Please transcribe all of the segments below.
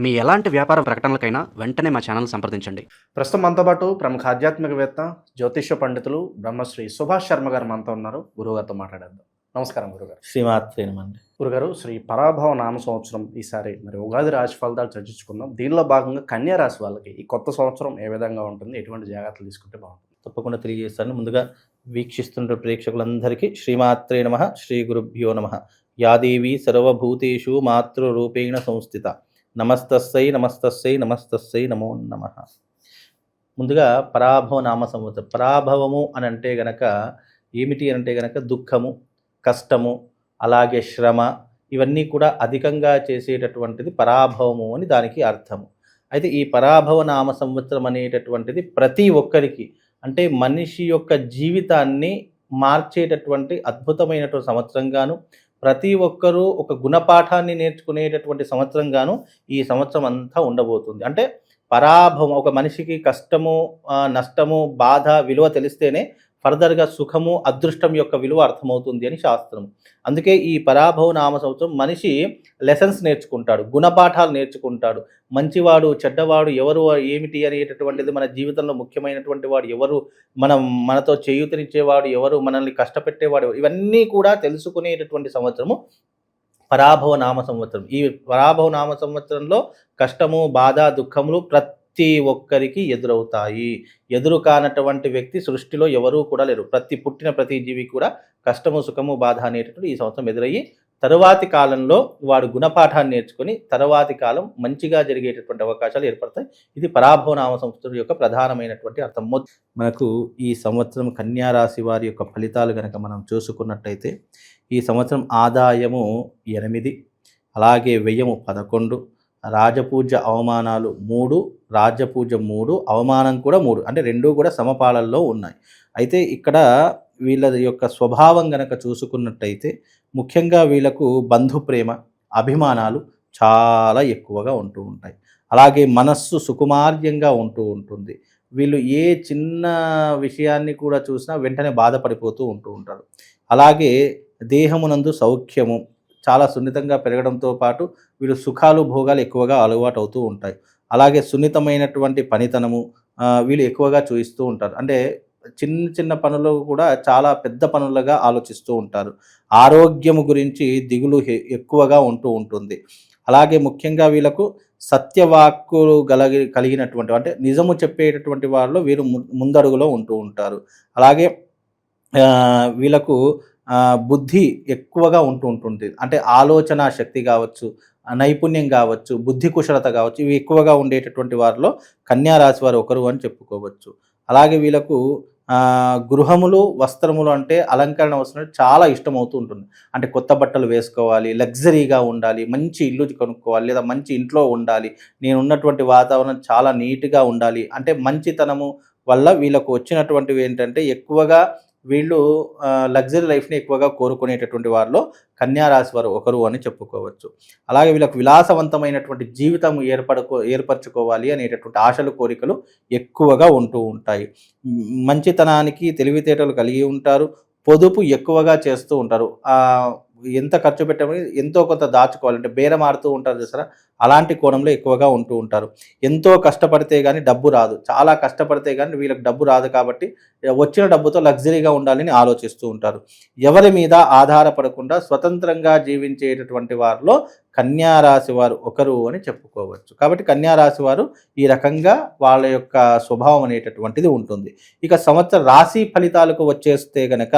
మీ ఎలాంటి వ్యాపార ప్రకటనలకైనా వెంటనే మా ఛానల్ సంప్రదించండి. ప్రస్తుతం మనతో పాటు ప్రముఖ ఆధ్యాత్మికవేత్త, జ్యోతిష్య పండితులు బ్రహ్మశ్రీ సుభాష్ శర్మ గారు మనతో ఉన్నారు. గురుగారితో మాట్లాడేద్దాం. నమస్కారం గురుగారు. శ్రీమాత్రేనమండి. గురుగారు, శ్రీ పరాభవ నామ సంవత్సరం ఈసారి మరి ఉగాది రాశి ఫలితాలు చర్చించుకుందాం. దీనిలో భాగంగా కన్యా రాశి వాళ్ళకి ఈ కొత్త సంవత్సరం ఏ విధంగా ఉంటుంది, ఎటువంటి జాగ్రత్తలు తీసుకుంటే బాగుంటుంది? తప్పకుండా తెలియజేస్తాను. ముందుగా వీక్షిస్తున్న ప్రేక్షకులందరికీ శ్రీమాత్రే నమః, శ్రీ గురుభ్యో నమః. యాదేవి సర్వభూతేషు మాతృరూపేణ సంస్థిత. నమస్తస్సై నమస్తస్సై నమస్తస్సై నమో నమః. ముందుగా పరాభవ నామ సంవత్సరం. పరాభవము అని అంటే గనక ఏమిటి అంటే గనక దుఃఖము, కష్టము, అలాగే శ్రమ, ఇవన్నీ కూడా అధికంగా చేసేటటువంటిది పరాభవము అని దానికి అర్థము. అయితే ఈ పరాభవ నామ సంవత్సరం అనేటటువంటిది ప్రతి ఒక్కరికి, అంటే మనిషి యొక్క జీవితాన్ని మార్చేటటువంటి అద్భుతమైనటువంటి సంవత్సరంగాను, ప్రతి ఒక్కరూ ఒక గుణపాఠాన్ని నేర్చుకునేటటువంటి సంవత్సరంగాను ఈ సంవత్సరం అంతా ఉండబోతుంది. అంటే పరాభవం, ఒక మనిషికి కష్టము, నష్టము, బాధ విలువ తెలిస్తేనే ఫర్దర్గా సుఖము, అదృష్టం యొక్క విలువ అర్థమవుతుంది అని శాస్త్రం. అందుకే ఈ పరాభవ నామ సంవత్సరం మనిషి లెసన్స్ నేర్చుకుంటాడు, గుణపాఠాలు నేర్చుకుంటాడు. మంచివాడు, చెడ్డవాడు ఎవరు, ఏమిటి అనేటటువంటిది, మన జీవితంలో ముఖ్యమైనటువంటి వాడు ఎవరు, మనతో చేయూతనిచ్చేవాడు ఎవరు, మనల్ని కష్టపెట్టేవాడు, ఇవన్నీ కూడా తెలుసుకునేటటువంటి సంవత్సరము పరాభవ నామ సంవత్సరం. ఈ పరాభవ నామ సంవత్సరంలో కష్టము, బాధ, దుఃఖములు ప్రతి ఒక్కరికి ఎదురవుతాయి. ఎదురు కానటువంటి వ్యక్తి సృష్టిలో ఎవరూ కూడా లేరు. పుట్టిన ప్రతి జీవి కూడా కష్టము, సుఖము, బాధ అనేటటువంటి ఈ సంవత్సరం ఎదురయ్యి తరువాతి కాలంలో వాడు గుణపాఠాన్ని నేర్చుకొని తరువాతి కాలం మంచిగా జరిగేటటువంటి అవకాశాలు ఏర్పడతాయి. ఇది పరాభవ నామ సంవత్సరం యొక్క ప్రధానమైనటువంటి అర్థం. మనకు ఈ సంవత్సరం కన్యా రాశి వారి యొక్క ఫలితాలు కనుక మనం చూసుకున్నట్టయితే, ఈ సంవత్సరం ఆదాయము 8, అలాగే వ్యయము 11, రాజపూజ అవమానాలు 3, రాజ్యపూజ 3, అవమానం కూడా 3, అంటే రెండూ కూడా సమపాలల్లో ఉన్నాయి. అయితే ఇక్కడ వీళ్ళ యొక్క స్వభావం గనక చూసుకున్నట్టయితే, ముఖ్యంగా వీళ్ళకు బంధు ప్రేమ, అభిమానాలు చాలా ఎక్కువగా ఉంటూ ఉంటాయి. అలాగే మనస్సు సుకుమార్యంగా ఉంటూ ఉంటుంది. వీళ్ళు ఏ చిన్న విషయాన్ని కూడా చూసినా వెంటనే బాధపడిపోతూ ఉంటూ ఉంటారు. అలాగే దేహమునందు సౌఖ్యము చాలా సున్నితంగా పెరగడంతో పాటు వీళ్ళు సుఖాలు, భోగాలు ఎక్కువగా అలవాటు అవుతూ ఉంటాయి. అలాగే సున్నితమైనటువంటి పనితనము వీళ్ళు ఎక్కువగా చూపిస్తూ ఉంటారు. అంటే చిన్న చిన్న పనులు కూడా చాలా పెద్ద పనులుగా ఆలోచిస్తూ ఉంటారు. ఆరోగ్యము గురించి దిగులు ఎక్కువగా ఉంటూ ఉంటుంది. అలాగే ముఖ్యంగా వీళ్ళకు సత్యవాక్కులు కలిగినటువంటి, అంటే నిజము చెప్పేటటువంటి వారిలో వీరు ముందడుగులో ఉంటూ ఉంటారు. అలాగే వీళ్ళకు బుద్ధి ఎక్కువగా ఉంటూ ఉంటుంది. అంటే ఆలోచన శక్తి కావచ్చు, నైపుణ్యం కావచ్చు, బుద్ధి కుశలత కావచ్చు, ఇవి ఎక్కువగా ఉండేటటువంటి వారిలో కన్యా రాశి వారు ఒకరు అని చెప్పుకోవచ్చు. అలాగే వీళ్ళకు గృహములు, వస్త్రములు అంటే అలంకరణ వస్త్రం చాలా ఇష్టమవుతూ ఉంటుంది. అంటే కొత్త బట్టలు వేసుకోవాలి, లగ్జరీగా ఉండాలి, మంచి ఇల్లు కొనుక్కోవాలి, లేదా మంచి ఇంట్లో ఉండాలి, నేను ఉన్నటువంటి వాతావరణం చాలా నీట్గా ఉండాలి. అంటే మంచితనము వల్ల వీళ్ళకు వచ్చినటువంటివి ఏంటంటే, ఎక్కువగా వీళ్ళు లగ్జరీ లైఫ్ని ఎక్కువగా కోరుకునేటటువంటి వారిలో కన్యా రాశి వారు ఒకరు అని చెప్పుకోవచ్చు. అలాగే వీళ్ళకు విలాసవంతమైనటువంటి జీవితం ఏర్పరచుకోవాలి అనేటటువంటి ఆశలు, కోరికలు ఎక్కువగా ఉంటూ ఉంటాయి. మంచితనానికి తెలివితేటలు కలిగి ఉంటారు. పొదుపు ఎక్కువగా చేస్తూ ఉంటారు. ఎంత ఖర్చు పెట్టమని ఎంతో కొంత దాచుకోవాలంటే బేరం ఆడుతూ ఉంటారు చూసారా, అలాంటి కోణంలో ఎక్కువగా ఉంటూ ఉంటారు. ఎంతో కష్టపడితే కానీ డబ్బు రాదు, చాలా కష్టపడితే కానీ వీళ్ళకి డబ్బు రాదు. కాబట్టి వచ్చిన డబ్బుతో లగ్జరీగా ఉండాలని ఆలోచిస్తూ ఉంటారు. ఎవరి మీద ఆధారపడకుండా స్వతంత్రంగా జీవించేటటువంటి వారిలో కన్యా రాశి వారు ఒకరు అని చెప్పుకోవచ్చు. కాబట్టి కన్యా రాశి వారు ఈ రకంగా వాళ్ళ యొక్క స్వభావం అనేటటువంటిది ఉంటుంది. ఇక సంవత్సర రాశి ఫలితాలకు వచ్చేస్తే గనక,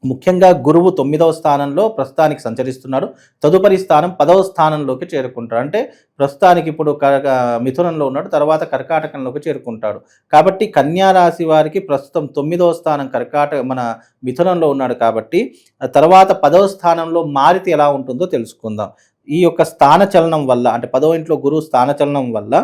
ముఖ్యంగా గురువు 9వ స్థానంలో ప్రస్తుతానికి సంచరిస్తున్నాడు. తదుపరి స్థానం 10వ స్థానంలోకి చేరుకుంటాడు. అంటే ప్రస్తుతానికి ఇప్పుడు మిథునంలో ఉన్నాడు, తర్వాత కర్కాటకంలోకి చేరుకుంటాడు. కాబట్టి కన్యా రాశి వారికి ప్రస్తుతం 9వ స్థానం మన మిథునంలో ఉన్నాడు. కాబట్టి తర్వాత 10వ స్థానంలో మారితే ఎలా ఉంటుందో తెలుసుకుందాం. ఈ యొక్క స్థానచలనం వల్ల, అంటే 10వ ఇంట్లో గురువు స్థానచలనం వల్ల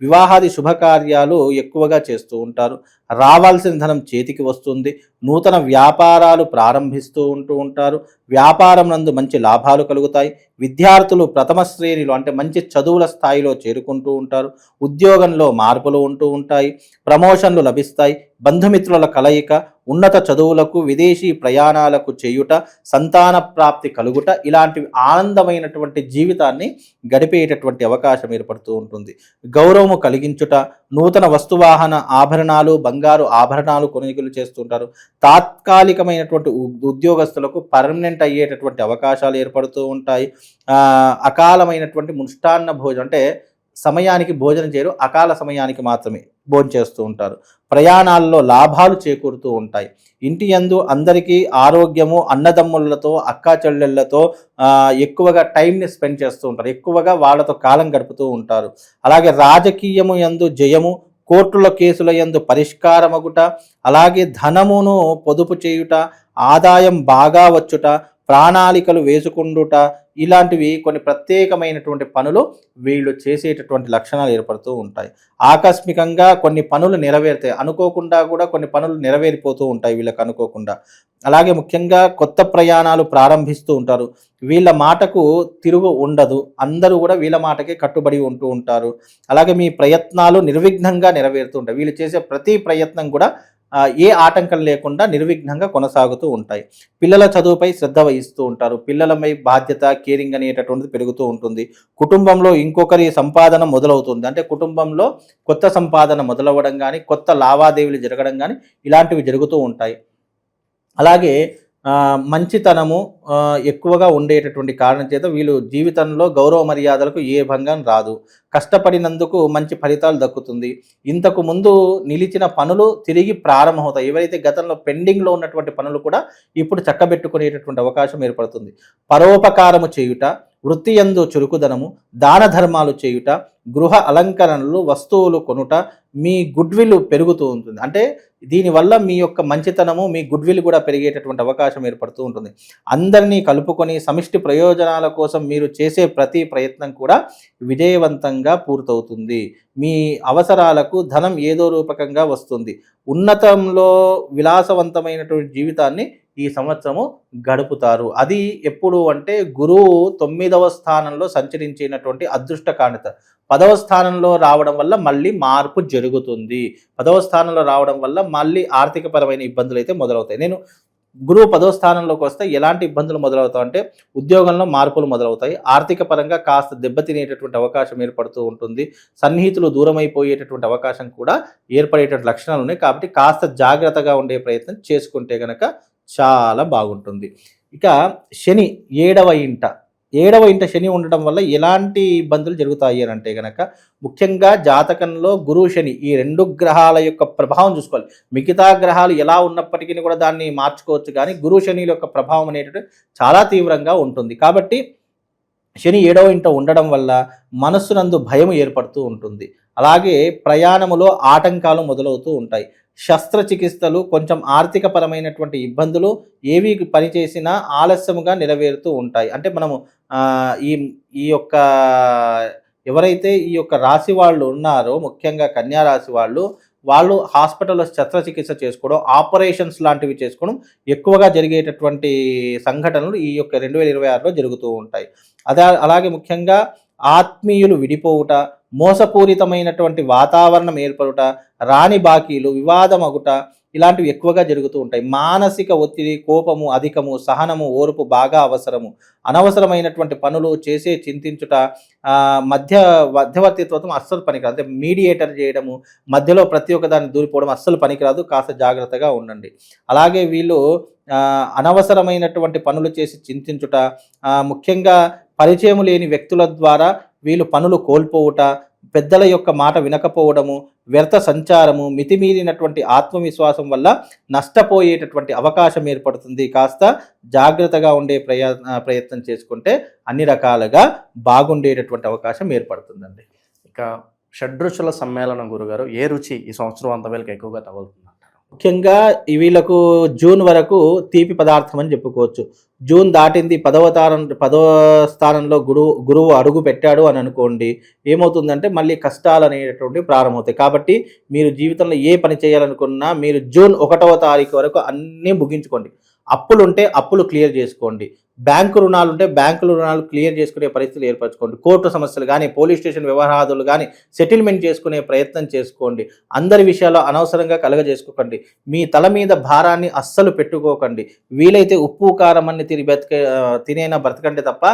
వివాహాది శుభకార్యాలు ఎక్కువగా చేస్తూ ఉంటారు. రావాల్సిన ధనం చేతికి వస్తుంది. నూతన వ్యాపారాలు ప్రారంభిస్తూ ఉంటారు. వ్యాపారం నందు మంచి లాభాలు కలుగుతాయి. విద్యార్థులు ప్రథమ శ్రేణిలో, అంటే మంచి చదువుల స్థాయిలో చేరుకుంటూ ఉంటారు. ఉద్యోగంలో మార్పులు ఉంటూ ఉంటాయి. ప్రమోషన్లు లభిస్తాయి. బంధుమిత్రుల కలయిక, ఉన్నత చదువులకు విదేశీ ప్రయాణాలకు చేయుట, సంతాన ప్రాప్తి కలుగుట, ఇలాంటి ఆనందమైనటువంటి జీవితాన్ని గడిపేటటువంటి అవకాశం ఏర్పడుతూ ఉంటుంది. గౌరవము కలిగించుట, నూతన వస్తువాహన ఆభరణాలు, బంగారు ఆభరణాలు కొనుగోలు చేస్తుంటారు. తాత్కాలికమైనటువంటి ఉద్యోగస్తులకు పర్మనెంట్ అయ్యేటటువంటి అవకాశాలు ఏర్పడుతూ ఉంటాయి. అకాలమైనటువంటి ముష్టాన్న భోజనం అంటే సమయానికి భోజనం చేయరు, అకాల సమయానికి మాత్రమే భోజనం చేస్తూ ఉంటారు. ప్రయాణాల్లో లాభాలు చేకూరుతూ ఉంటాయి. ఇంటి యందు అందరికీ ఆరోగ్యము, అన్నదమ్ములతో అక్కా చెల్లెళ్ళతో ఎక్కువగా టైంని స్పెండ్ చేస్తూ ఉంటారు, ఎక్కువగా వాళ్ళతో కాలం గడుపుతూ ఉంటారు. అలాగే రాజకీయము యందు జయము, కోర్టుల కేసుల యందు పరిష్కారమగుట, అలాగే ధనమును పొదుపు చేయుట, ఆదాయం బాగా వచ్చుట, ప్రణాళికలు వేసుకుండుట, ఇలాంటివి కొన్ని ప్రత్యేకమైనటువంటి పనులు వీళ్ళు చేసేటటువంటి లక్షణాలు ఏర్పడుతూ ఉంటాయి. ఆకస్మికంగా కొన్ని పనులు నెరవేరుతాయి, అనుకోకుండా కూడా కొన్ని పనులు నెరవేరిపోతూ ఉంటాయి వీళ్ళకి అనుకోకుండా. అలాగే ముఖ్యంగా కొత్త ప్రయాణాలు ప్రారంభిస్తూ ఉంటారు. వీళ్ళ మాటకు తిరుగు ఉండదు, అందరూ కూడా వీళ్ళ మాటకే కట్టుబడి ఉంటూ ఉంటారు. అలాగే మీ ప్రయత్నాలు నిర్విఘ్నంగా నెరవేరుతూ ఉంటాయి. వీళ్ళు చేసే ప్రతి ప్రయత్నం కూడా ఏ ఆటంకం లేకుండా నిర్విఘ్నంగా కొనసాగుతూ ఉంటాయి. పిల్లల చదువుపై శ్రద్ధ వహిస్తూ ఉంటారు. పిల్లలపై బాధ్యత, కేరింగ్ అనేటటువంటిది పెరుగుతూ ఉంటుంది. కుటుంబంలో ఇంకొకరి సంపాదన మొదలవుతుంది, అంటే కుటుంబంలో కొత్త సంపాదన మొదలవ్వడం కానీ, కొత్త లావాదేవీలు జరగడం కానీ ఇలాంటివి జరుగుతూ ఉంటాయి. అలాగే మంచితనము ఎక్కువగా ఉండేటటువంటి కారణం చేత వీళ్ళు జీవితంలో గౌరవ మర్యాదలకు ఏ భంగం రాదు. కష్టపడినందుకు మంచి ఫలితాలు దక్కుతుంది. ఇంతకు ముందు నిలిచిన పనులు తిరిగి ప్రారంభమవుతాయి. ఎవరైతే గతంలో పెండింగ్లో ఉన్నటువంటి పనులు కూడా ఇప్పుడు చక్కబెట్టుకునేటటువంటి అవకాశం ఏర్పడుతుంది. పరోపకారము చేయుట, వృత్తి యందు చురుకుదనము, దాన ధర్మాలు చేయుట, గృహ అలంకరణలు, వస్తువులు కొనుట, మీ గుడ్విల్ పెరుగుతూ ఉంటుంది. అంటే దీనివల్ల మీ యొక్క మంచితనము, మీ గుడ్విల్ కూడా పెరిగేటటువంటి అవకాశం ఏర్పడుతూ ఉంటుంది. అందరినీ కలుపుకొని సమిష్టి ప్రయోజనాల కోసం మీరు చేసే ప్రతి ప్రయత్నం కూడా విజయవంతంగా పూర్తవుతుంది. మీ అవసరాలకు ధనం ఏదో రూపకంగా వస్తుంది. ఉన్నతంలో విలాసవంతమైనటువంటి జీవితాన్ని ఈ సంవత్సరము గడుపుతారు. అది ఎప్పుడు అంటే గురువు 9వ స్థానంలో సంచరించినటువంటి అదృష్ట కారణ 10వ స్థానంలో రావడం వల్ల మళ్ళీ మార్పు జరుగుతుంది. 10వ స్థానంలో రావడం వల్ల మళ్ళీ ఆర్థికపరమైన ఇబ్బందులు అయితే మొదలవుతాయి. నేను గురువు 10వ స్థానంలోకి వస్తే ఎలాంటి ఇబ్బందులు మొదలవుతాయి అంటే ఉద్యోగంలో మార్పులు మొదలవుతాయి. ఆర్థిక పరంగా కాస్త దెబ్బతినేటటువంటి అవకాశం ఏర్పడుతూ ఉంటుంది. సన్నిహితులు దూరమైపోయేటటువంటి అవకాశం కూడా ఏర్పడేటటువంటి లక్షణాలు ఉన్నాయి. కాబట్టి కాస్త జాగ్రత్తగా ఉండే ప్రయత్నం చేసుకుంటే కనుక చాలా బాగుంటుంది. ఇక శని 7వ ఇంట శని ఉండడం వల్ల ఎలాంటి ఇబ్బందులు జరుగుతాయి అని అంటే కనుక ముఖ్యంగా జాతకంలో గురువు శని ఈ 2 గ్రహాల యొక్క ప్రభావం చూసుకోవాలి. మిగతా గ్రహాలు ఎలా ఉన్నప్పటికీ కూడా దాన్ని మార్చుకోవచ్చు, కానీ గురువు శని యొక్క ప్రభావం అనేటువంటి చాలా తీవ్రంగా ఉంటుంది. కాబట్టి శని 7వ ఇంట ఉండడం వల్ల మనస్సునందు భయం ఏర్పడుతూ ఉంటుంది. అలాగే ప్రయాణములో ఆటంకాలు మొదలవుతూ ఉంటాయి. శస్త్రచికిత్సలు, కొంచెం ఆర్థిక పరమైనటువంటి ఇబ్బందులు ఏవి పనిచేసినా ఆలస్యముగా నెరవేరుతూ ఉంటాయి. అంటే మనము ఈ యొక్క ఎవరైతే ఈ యొక్క రాశి వాళ్ళు ఉన్నారో ముఖ్యంగా కన్యా రాశి వాళ్ళు హాస్పిటల్లో శస్త్రచికిత్స చేసుకోవడం, ఆపరేషన్స్ లాంటివి చేసుకోవడం ఎక్కువగా జరిగేటటువంటి సంఘటనలు ఈ యొక్క 2026లో జరుగుతూ ఉంటాయి. అలాగే ముఖ్యంగా ఆత్మీయులు విడిపోవుట, మోసపూరితమైనటువంటి వాతావరణం ఏర్పడుట, రాని బాకీలు, వివాదమగుట, ఇలాంటివి ఎక్కువగా జరుగుతూ ఉంటాయి. మానసిక ఒత్తిడి, కోపము అధికము, సహనము, ఓర్పు బాగా అవసరము. అనవసరమైనటువంటి పనులు చేసే చింతించుట, మధ్యవర్తిత్వం అస్సలు పనికిరాదు. అంటే మీడియేటర్ చేయడము, మధ్యలో ప్రతి ఒక్క దాన్ని దూరిపోవడం అస్సలు పనికిరాదు. కాస్త జాగ్రత్తగా ఉండండి. అలాగే వీళ్ళు అనవసరమైనటువంటి పనులు చేసి చింతించుట, ముఖ్యంగా పరిచయం లేని వ్యక్తుల ద్వారా వీళ్ళు పనులు కోల్పోవుట, పెద్దల యొక్క మాట వినకపోవడము, వ్యర్థ సంచారము, మితిమీరినటువంటి ఆత్మవిశ్వాసం వల్ల నష్టపోయేటటువంటి అవకాశం ఏర్పడుతుంది. కాస్త జాగ్రత్తగా ఉండే ప్రయత్నం చేసుకుంటే అన్ని రకాలుగా బాగుండేటటువంటి అవకాశం ఏర్పడుతుందండి. ఇక షడ్రుచుల సమ్మేళనం గురుగారు, ఏ రుచి ఈ సంవత్సరం అంత వేలకు ఎక్కువగా తగులుతుంది? ముఖ్యంగా వీళ్ళకు జూన్ వరకు తీపి పదార్థం అని చెప్పుకోవచ్చు. జూన్ దాటింది, 10వ స్థానంలో గురువు అడుగు పెట్టాడు అని అనుకోండి, ఏమవుతుందంటే మళ్ళీ కష్టాలు అనేటటువంటి ప్రారంభమవుతాయి. కాబట్టి మీరు జీవితంలో ఏ పని చేయాలనుకున్నా మీరు జూన్ 1వ తారీఖు వరకు అన్నీ ముగించుకోండి. అప్పులు ఉంటే అప్పులు క్లియర్ చేసుకోండి, బ్యాంకు రుణాలు ఉంటే బ్యాంకుల రుణాలు క్లియర్ చేసుకునే పరిస్థితులు ఏర్పరచుకోండి, కోర్టు సమస్యలు కానీ పోలీస్ స్టేషన్ వ్యవహారాలు కానీ సెటిల్మెంట్ చేసుకునే ప్రయత్నం చేసుకోండి. అందరి విషయాల్లో అనవసరంగా కలగజేసుకోకండి. మీ తల మీద భారాన్ని అస్సలు పెట్టుకోకండి. వీలైతే ఉప్పు కారం అన్ని తినైనా బ్రతకండి తప్ప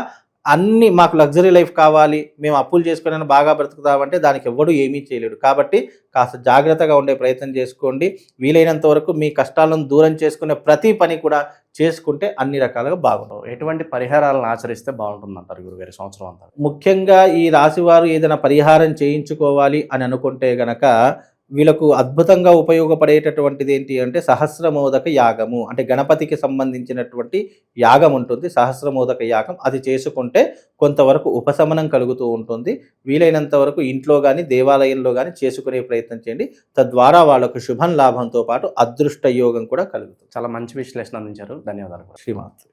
అన్ని మాకు లగ్జరీ లైఫ్ కావాలి, మేము అప్పులు చేసుకుని బాగా బ్రతుకుతామంటే దానికి ఎవ్వడూ ఏమీ చేయలేడు. కాబట్టి కాస్త జాగ్రత్తగా ఉండే ప్రయత్నం చేసుకోండి. వీలైనంత వరకు మీ కష్టాలను దూరం చేసుకునే ప్రతి పని కూడా చేసుకుంటే అన్ని రకాలుగా బాగుంటుంది. ఎటువంటి పరిహారాలను ఆచరిస్తే బాగుంటుందంటారు గురుగారి సంవత్సరం అంతా? ముఖ్యంగా ఈ రాశివారు ఏదైనా పరిహారం చేయించుకోవాలి అని అనుకుంటే గనక వీళ్ళకు అద్భుతంగా ఉపయోగపడేటటువంటిది ఏంటి అంటే సహస్రమోదక యాగము, అంటే గణపతికి సంబంధించినటువంటి యాగం ఉంటుంది, సహస్రమోదక యాగం. అది చేసుకుంటే కొంతవరకు ఉపశమనం కలుగుతూ ఉంటుంది. వీలైనంత వరకు ఇంట్లో కానీ దేవాలయంలో కానీ చేసుకునే ప్రయత్నం చేయండి. తద్వారా వాళ్ళకు శుభం లాభంతో పాటు అదృష్ట యోగం కూడా కలుగుతుంది. చాలా మంచి విశ్లేషణ అందించారు. ధన్యవాదాలు. శ్రీమాత్.